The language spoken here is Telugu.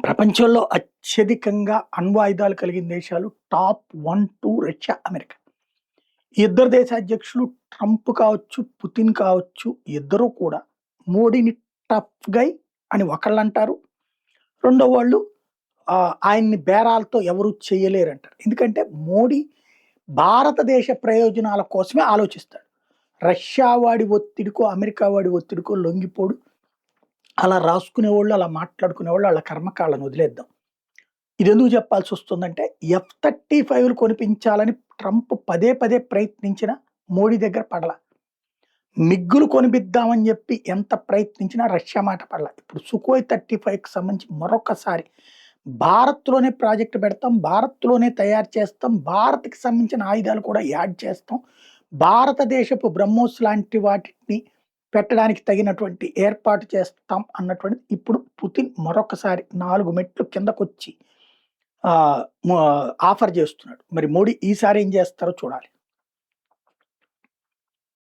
ప్రపంచంలో అత్యధికంగా అణ్వాయుధాలు కలిగిన దేశాలు టాప్ 1, 2 రష్యా, అమెరికా. ఈ ఇద్దరు దేశ అధ్యక్షులు ట్రంప్ కావచ్చు, పుతిన్ కావచ్చు, ఇద్దరూ కూడా మోడీని టఫ్ గై అని ఒకళ్ళంటారు. రెండో వాళ్ళు ఆయన్ని బేరాలతో ఎవరు చేయలేరంటారు. ఎందుకంటే మోడీ భారతదేశ ప్రయోజనాల కోసమే ఆలోచిస్తాడు. రష్యా వాడి ఒత్తిడికో, అమెరికా వాడి ఒత్తిడికో లొంగిపోడు. అలా రాసుకునేవాళ్ళు, అలా మాట్లాడుకునేవాళ్ళు వాళ్ళ కర్మకాళ్ళను వదిలేద్దాం. ఇదెందుకు చెప్పాల్సి వస్తుందంటే F-35లు కొనిపించాలని ట్రంప్ పదే పదే ప్రయత్నించినా మోడీ దగ్గర పడల. మిగ్గులు కొనిపిద్దామని చెప్పి ఎంత ప్రయత్నించినా రష్యా మాట పడల. ఇప్పుడు సుఖోయ్ 35కి సంబంధించి మరొకసారి భారత్‌లోనే ప్రాజెక్ట్ పెడతాం, భారత్‌లోనే తయారు చేస్తాం, భారత్‌కి సంబంధించిన ఆయుధాలు కూడా యాడ్ చేస్తాం. భారతదేశపు బ్రహ్మోస్ లాంటి వాటిని పెట్టడానికి తగినటువంటి ఏర్పాటు చేస్తాం అన్నటువంటిది ఇప్పుడు పుతిన్ మరొకసారి 4 మెట్లు కిందకొచ్చి ఆఫర్ చేస్తున్నాడు. మరి మోడీ ఈసారి ఏం చేస్తారో చూడాలి.